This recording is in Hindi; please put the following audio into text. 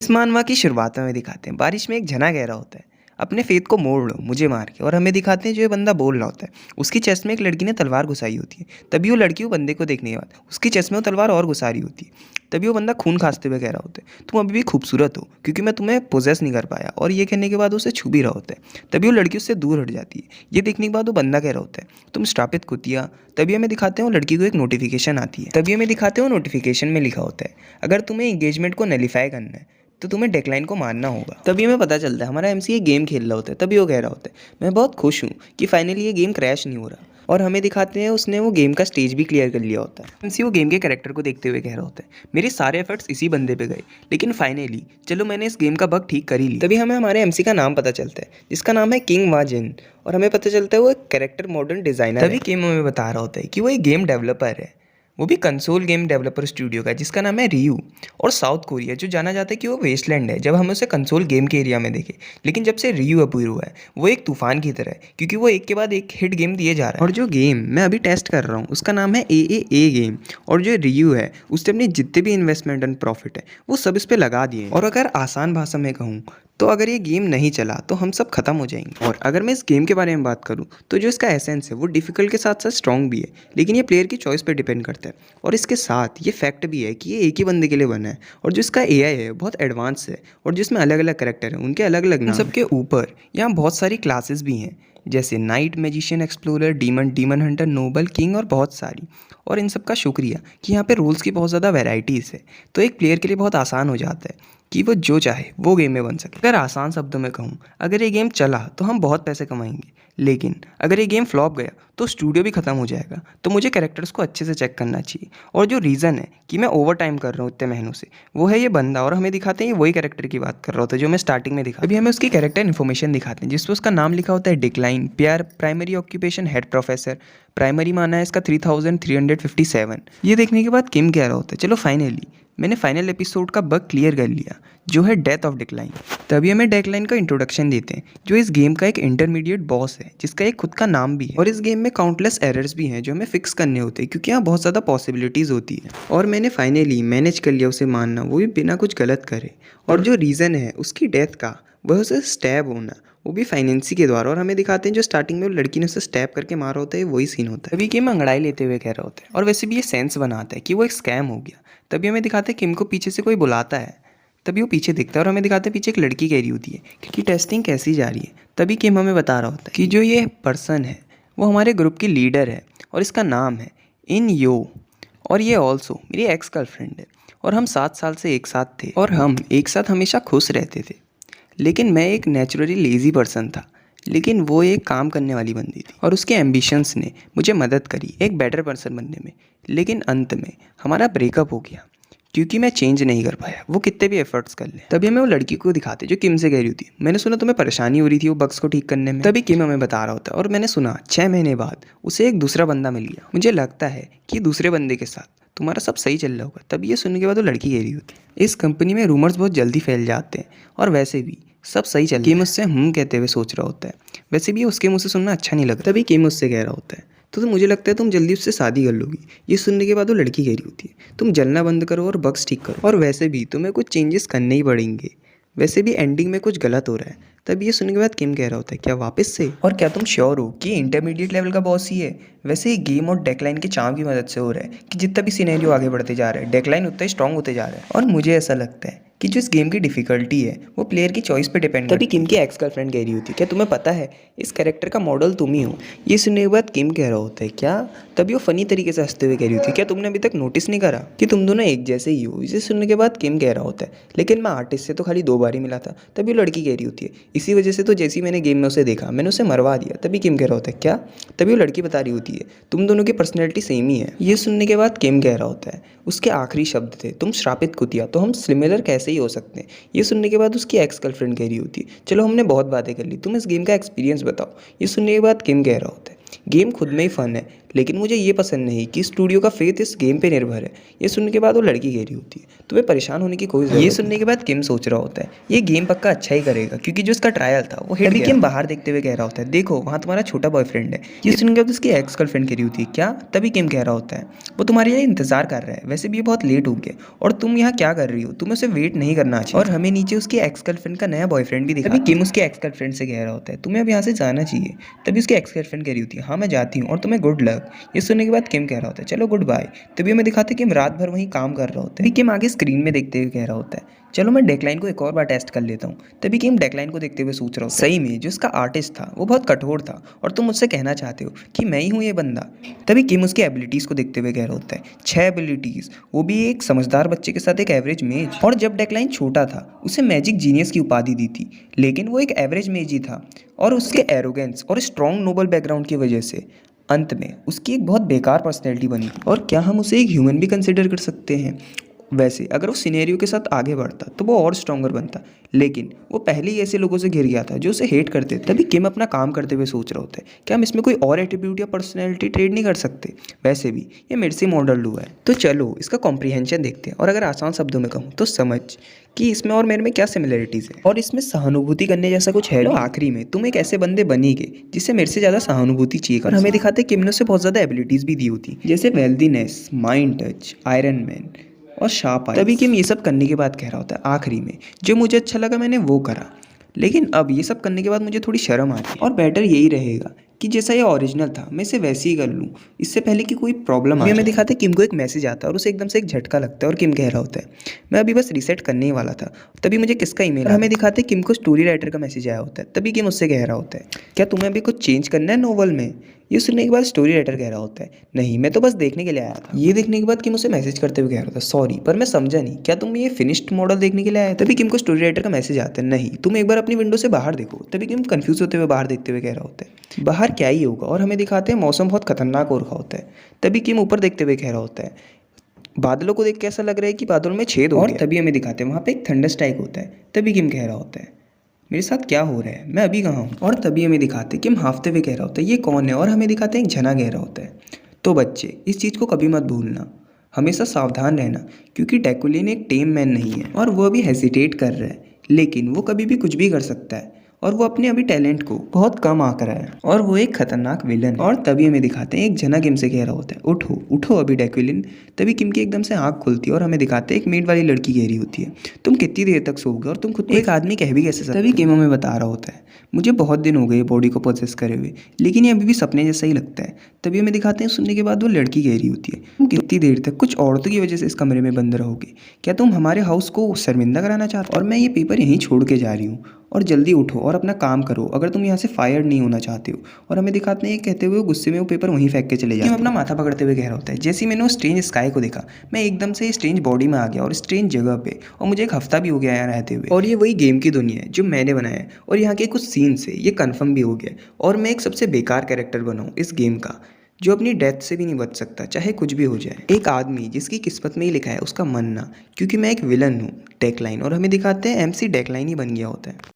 इस मानवा की शुरुआत में हमें दिखाते हैं बारिश में एक झना कह रहा होता है, अपने फेथ को मोड़ लो मुझे मार के। और हमें दिखाते हैं जो ये बंदा बोल रहा होता है, उसकी चेस्ट में एक लड़की ने तलवार घुसाई होती है। तभी वो लड़की वो बंदे को देखने के बाद उसकी चेस्ट में वो तलवार और घुसा रही होती है। तभी वो बंदा खून खांसते हुए कह रहा होता है, तुम अभी भी खूबसूरत हो क्योंकि मैं तुम्हें पोजेस नहीं कर पाया। और ये कहने के बाद उसे छू भी रहा होता है। तभी वो लड़की उससे दूर हट जाती है। ये देखने के बाद वो बंदा कह रहा होता है, तुम श्रापित कुतिया। तभी हमें दिखाते हैं वो लड़की को एक नोटिफिकेशन आती है। तभी हमें दिखाते हैं वो नोटिफिकेशन में लिखा होता है, अगर तुम्हें एंगेजमेंट को नलीफाई करना है तो तुम्हें डेक्लाइन को मानना होगा। तभी हमें पता चलता है हमारा एमसी ये गेम खेल रहा होता है। तभी वो कह रहा होता है, मैं बहुत खुश हूँ कि फाइनली ये गेम क्रैश नहीं हो रहा। और हमें दिखाते हैं उसने वो गेम का स्टेज भी क्लियर कर लिया होता है। एमसी वो गेम के कैरेक्टर को देखते हुए कह रहा होता है, मेरे सारे एफर्ट्स इसी बंदे पे गए, लेकिन फाइनली चलो मैंने इस गेम का बग ठीक कर ही ली। तभी हमें हमारे एमसी का नाम पता चलता है, जिसका नाम है किंग वा जिन। और हमें पता चलता है वो एक कैरेक्टर मॉडर्न डिजाइनर। तभी गेम हमें बता रहा होता है कि वो एक गेम डेवलपर है, वो भी कंसोल गेम डेवलपर स्टूडियो का, जिसका नाम है रियू। और साउथ कोरिया जो जाना जाता है कि वो वेस्टलैंड है जब हम उसे कंसोल गेम के एरिया में देखे। लेकिन जब से रियू अप्रूव हुआ है वो एक तूफान की तरह है, क्योंकि वो एक के बाद एक हिट गेम दिए जा रहा है। और जो गेम मैं अभी टेस्ट कर रहा हूँ उसका नाम है ए गेम। और जो रियू है उसने अपनी जितने भी इन्वेस्टमेंट एंड प्रॉफिट है वो सब इस पर लगा दिए। और अगर आसान भाषा में कहूँ तो अगर ये गेम नहीं चला तो हम सब खत्म हो जाएंगे। और अगर मैं इस गेम के बारे में बात करूँ तो जो इसका एसेंस है वो डिफिकल्ट के साथ साथ स्ट्रॉन्ग भी है, लेकिन ये प्लेयर की चॉइस पे डिपेंड करता है। और इसके साथ ये फैक्ट भी है कि ये एक ही बंदे के लिए बना है, और जो इसका एआई है बहुत एडवांस है, और जिसमें अलग अलग कैरेक्टर हैं उनके अलग अलग नाम। सबके ऊपर यहाँ बहुत सारी क्लासेस भी हैं, जैसे knight, magician, explorer, demon hunter, noble, king और बहुत सारी। और इन सब का शुक्रिया कि यहाँ पे रोल्स की बहुत ज़्यादा वैराइटीज़ है, तो एक प्लेयर के लिए बहुत आसान हो जाता है कि वो जो चाहे वो गेम में बन सके। अगर आसान शब्दों में कहूँ, अगर ये गेम चला तो हम बहुत पैसे कमाएंगे, लेकिन अगर ये गेम फ्लॉप गया तो स्टूडियो भी ख़त्म हो जाएगा। तो मुझे कैरेक्टर्स को अच्छे से चेक करना चाहिए। और जो रीज़न है कि मैं ओवर टाइम कर रहा हूँ इतने महीनों से, वो है ये बंदा। और हमें दिखाते हैं ये वही कैरेक्टर की बात कर रहा होता है जो मैं स्टार्टिंग में दिखा। अभी हमें उसकी कैरेक्टर इन्फॉर्मेशन दिखाते हैं, जिसमें उसका नाम लिखा होता है डिक्लाइन, प्यार, primary occupation head professor, primary माना है इसका 3357। ये देखने के बाद किम कह रहा होता है, चलो फाइनली मैंने फाइनल एपिसोड का बग क्लियर कर लिया, जो है डेथ ऑफ डिक्लाइन। तभी हमें डेक्लाइन का इंट्रोडक्शन देते हैं, जो इस गेम का एक इंटरमीडिएट बॉस है, जिसका एक खुद का नाम भी है। और इस गेम में काउंटलेस एरर्स भी हैं जो हमें फिक्स करने होते हैं, क्योंकि यहाँ बहुत ज़्यादा पॉसिबिलिटीज़ होती है। और मैंने फाइनली मैनेज कर लिया उसे मानना, वो भी बिना कुछ गलत करे। और जो रीज़न है उसकी डेथ का, वह उसे स्टैब होना, वो भी फाइनेंसी के द्वारा। और हमें दिखाते हैं जो स्टार्टिंग में वो लड़की ने उसे स्टैब करके मारा होता है, वही सीन होता है। तभी किम अंगड़ाई लेते हुए कह रहा होता है, और वैसे भी ये सेंस बनाता है कि वो एक स्कैम हो गया। तभी हमें दिखाते हैं किम को पीछे से कोई बुलाता है। तभी वो पीछे दिखता है और हमें दिखाते हैं पीछे एक लड़की कह रही होती है कि टेस्टिंग कैसी जा रही है। तभी किम हमें बता रहा होता है कि जो ये पर्सन है वो हमारे ग्रुप की लीडर है, और इसका नाम है इन यो। और ये ऑल्सो मेरी एक्स गर्लफ्रेंड है, और हम 7 साल से एक साथ थे, और हम एक साथ हमेशा खुश रहते थे। लेकिन मैं एक नेचुरली लेज़ी पर्सन था, लेकिन वो एक काम करने वाली बंदी थी, और उसके एम्बिशंस ने मुझे मदद करी एक बेटर पर्सन बनने में। लेकिन अंत में हमारा ब्रेकअप हो गया, क्योंकि मैं चेंज नहीं कर पाया, वो कितने भी एफर्ट्स कर ले। तभी हमें वो लड़की को दिखाते जो किम से कह रही होती, मैंने सुना तुम्हें परेशानी हो रही थी वो बग्स को ठीक करने में। तभी किम हमें बता रहा होता है, और मैंने सुना 6 महीने बाद उसे एक दूसरा बंदा मिल गया, मुझे लगता है कि दूसरे बंदे के साथ तुम्हारा सब सही चल रहा होगा। तभी ये सुनने के बाद वो लड़की कह रही होती, इस कंपनी में रूमर्स बहुत जल्दी फैल जाते हैं, और वैसे भी सब सही चल रहा है। किम उससे कहते हुए सोच रहा होता है, वैसे भी उसके मुँह से सुनना अच्छा नहीं लगता। तभी किम उससे कह रहा होता है, तो मुझे लगता है तुम जल्दी उससे शादी कर लोगी। ये सुनने के बाद वो लड़की कह रही होती है, तुम जलना बंद करो और बग्स ठीक करो, और वैसे भी तुम्हें कुछ चेंजेस करने ही पड़ेंगे, वैसे भी एंडिंग में कुछ गलत हो रहा है। तब ये सुनने के बाद किम कह रहा होता है, क्या वापस से? और क्या तुम श्योर हो कि इंटरमीडिएट लेवल का बॉस ही है? वैसे ये गेम और डेक्लाइन के चार्म की मदद से हो रहा है कि जितना भी सिनेरियो आगे बढ़ते जा रहा है डेक्लाइन उतना ही स्ट्रॉन्ग होते जा रहा है। और मुझे ऐसा लगता है कि जो इस गेम की डिफिकल्टी है वो प्लेयर की चॉइस पे डिपेंड करती है। तभी किम की एक्स गर्लफ्रेंड कह रही होती है, क्या तुम्हें पता है इस कैरेक्टर का मॉडल तुम ही हो? ये सुनने के बाद किम कह रहा होता है, क्या? तभी वो फनी तरीके से हंसते हुए कह रही होती है, क्या तुमने अभी तक नोटिस नहीं करा कि तुम दोनों एक जैसे ही हो? इसे सुनने के बाद किम कह रहा होता है, लेकिन मैं आर्टिस्ट से तो खाली 2 बार ही मिला था। तभी वो लड़की कह रही होती है, इसी वजह से तो जैसे ही मैंने गेम में उसे देखा मैंने उसे मरवा दिया। तभी किम कह रहा होता है, क्या? तभी वो लड़की बता रही होती है, तुम दोनों की पर्सनैलिटी सेम ही है। ये सुनने के बाद किम कह रहा होता है, उसके आखिरी शब्द थे, तुम श्रापित कुतिया, तो हम सिमिलर कैसे ही हो सकते हैं? ये सुनने के बाद उसकी एक्स गर्लफ्रेंड कह रही होती है, चलो हमने बहुत बातें कर ली, तुम इस गेम का एक्सपीरियंस बताओ। ये सुनने के बाद किम कह रहा होता है, गेम खुद में ही फन है, लेकिन मुझे ये पसंद नहीं कि स्टूडियो का फेथ इस गेम पे निर्भर है। ये सुनने के बाद वो लड़की कह रही होती है, तुम्हें परेशान होने की कोई ज़रूरत नहीं। ये सुनने के बाद किम सोच रहा होता है ये गेम पक्का अच्छा ही करेगा, क्योंकि जो इसका ट्रायल था वो हिट गया। किम बाहर देखते हुए कह रहा होता है, देखो वहाँ तुम्हारा छोटा बॉयफ्रेंड है। ये सुनने के बाद उसकी एक्स गर्लफ्रेंड कह रही होती है, क्या? तभी किम कह रहा होता है, वो तुम्हारे यहाँ इंतजार कर रहा है, वैसे भी ये बहुत लेट हो गया और तुम यहाँ क्या कर रही हो, तुम्हें उसे वेट नहीं करना चाहिए। और हमें नीचे उसकी एक्स गर्लफ्रेंड का नया बॉयफ्रेंड भी दिखा। तभी किम उसके एक्स गर्लफ्रेंड से कह रहा होता है, तुम्हें अब यहाँ से जाना चाहिए। तभी उसकी एक्स गर्लफ्रेंड कह रही होती है, हाँ मैं जाती हूँ और तुम्हें गुड लक। ये सुनने के बाद किम कह रहा होता है, चलो गुड बाय। तभी हमें दिखाते हैं कि किम रात भर वहीं काम कर रहा होता है। तभी किम आगे स्क्रीन में देखते हुए कह रहा होता है, चलो मैं डेकलाइन को एक और बार टेस्ट कर लेता हूँ। तभी किम डेकलाइन को देखते हुए सोच रहा होता है, सही में जो उसका आर्टिस्ट था वो बहुत कठोर था और तुम मुझसे कहना चाहते हो कि मैं ही हूँ ये बंदा। तभी किम उसकी एबिलिटीज़ को देखते हुए कह रहा होता है, 6 एबिलिटीज़, वो भी एक समझदार बच्चे के साथ एक एवरेज मेज। और जब डेकलाइन छोटा था उसे मैजिक जीनियस की उपाधि दी थी, लेकिन वो एक एवरेज मेज ही था और उसके एरोगेंस और स्ट्रॉन्ग नोबल बैकग्राउंड की वजह से अंत में उसकी एक बहुत बेकार पर्सनैलिटी बनी। और क्या हम उसे एक ह्यूमन भी कंसिडर कर सकते हैं? वैसे अगर वो सिनेरियो के साथ आगे बढ़ता तो वो और स्ट्रॉन्गर बनता, लेकिन वो पहले ही ऐसे लोगों से घिर गया था जो उसे हेट करते थे। तभी किम अपना काम करते हुए सोच रहा होता है, क्या हम इसमें कोई और एट्रीब्यूट या पर्सनैलिटी ट्रेड नहीं कर सकते? वैसे भी ये मेरे से मॉडल हुआ है, तो चलो इसका कॉम्प्रीहेंशन देखते हैं। और अगर आसान शब्दों में कहूँ तो समझ कि इसमें और मेरे में क्या सिमिलरिटीज़ है और इसमें सहानुभूति करने जैसा कुछ है। आखिरी में तुम एक ऐसे बंदे बनीगे जिससे मेरे से ज़्यादा सहानुभूति चाहिए। और हमें दिखाते किम ने उसे बहुत ज़्यादा एबिलिटीज़ भी दी होती, जैसे वेल्दीनेस, माइंड टच, आयरन मैन और शार्प आई। तभी किम ये सब करने के बाद कह रहा होता है, आखिरी में जो मुझे अच्छा लगा मैंने वो करा, लेकिन अब ये सब करने के बाद मुझे थोड़ी शर्म आ रही है और बेटर यही रहेगा कि जैसा ये ओरिजिनल था मैं इसे वैसे ही कर लूँ, इससे पहले कि कोई प्रॉब्लम आ जाए। हमें दिखाते किम को एक मैसेज आता है और उसे एकदम से एक झटका लगता है और किम कह रहा होता है, मैं अभी बस रीसेट करने ही वाला था, तभी मुझे किसका ईमेल। हमें दिखाते किम को स्टोरी राइटर का मैसेज आया होता है। तभी किम उससे कह रहा होता है, क्या तुम्हें अभी कुछ चेंज करना है नोवेल में? ये सुनने के बाद स्टोरी राइटर कह रहा होता है, नहीं मैं तो बस देखने के लिए आया था। ये देखने के बाद किम उसे मैसेज करते हुए कह रहा था, सॉरी पर मैं समझा नहीं, क्या तुम ये फिनिश्ड मॉडल देखने के लिए आए? तभी किम को स्टोरी राइटर का मैसेज आता है, नहीं तुम एक बार अपनी विंडो से बाहर देखो। तभी किम कंफ्यूज होते हुए बाहर देखते हुए कह रहा होता है, बाहर क्या ही होगा। और हमें दिखाते हैं मौसम बहुत खतरनाक हो रखा होता है। तभी किम ऊपर देखते हुए कह रहा होता है, बादलों को देख के ऐसा लग रहा है कि बादलों में छेद हो गया। और तभी हमें दिखाते हैं वहाँ पे एक थंडर स्ट्राइक होता है। तभी किम कह रहा होता है, मेरे साथ क्या हो रहा है, मैं अभी कहाँ हूँ? और तभी हमें दिखाते कि हम हाफते हुए कह रहा होता है, ये कौन है? और हमें दिखाते हैं एक जना कह रहा होता है, तो बच्चे इस चीज़ को कभी मत भूलना, हमेशा सावधान रहना, क्योंकि डेकुलिन एक टेम मैन नहीं है और वो अभी हेसिटेट कर रहा है, लेकिन वो कभी भी कुछ भी कर सकता है और वो अपने अभी टैलेंट को बहुत कम आंक रहा है और वो एक खतरनाक विलन है। और तभी हमें दिखाते हैं एक जना किम से कह रहा होता है, उठो उठो अभी डेक्विलिन। तभी किम की एकदम से आंख खुलती है और हमें दिखाते हैं एक मेड वाली लड़की कह रही होती है, तुम कितनी देर तक सोओगे और तुम खुद को एक आदमी कह भी कैसे सकते? तभी किम हमें बता रहा होता है, मुझे बहुत दिन हो गए बॉडी को प्रोसेस करे हुए, लेकिन ये अभी भी सपने जैसा ही लगता है। तभी हमें दिखाते हैं सुनने के बाद वो लड़की कह रही होती है, तुम कितनी देर तक कुछ औरतों की वजह से इस कमरे में बंद रहोगे? क्या तुम हमारे हाउस को शर्मिंदा कराना चाहते हो? और मैं ये पेपर यहीं छोड़ के जा रही हूँ और जल्दी उठो और अपना काम करो अगर तुम यहाँ से फायर नहीं होना चाहते हो। और हमें दिखाते हैं ये कहते हुए गुस्से में वो पेपर वहीं फेंक के चले जाते हैं। अपना माथा पकड़ते हुए कह रहा होता है, जैसे ही मैंने वो स्ट्रेंज स्काई को देखा मैं एकदम से स्ट्रेंज बॉडी में आ गया और स्ट्रेंज जगह पे, और मुझे एक हफ्ता भी हो गया यहाँ रहते हुए। और ये वही गेम की दुनिया है जो मैंने बनाया है और यहाँ के कुछ सीन से ये कन्फर्म भी हो गया और मैं एक सबसे बेकार कैरेक्टर बनाऊँ इस गेम का, जो अपनी डेथ से भी नहीं बच सकता चाहे कुछ भी हो जाए। एक आदमी जिसकी किस्मत में ही लिखा है उसका मरना, क्योंकि मैं एक विलन हूँ डेकलाइन। और हमें दिखाते हैं MC डेकलाइन ही बन गया होता है।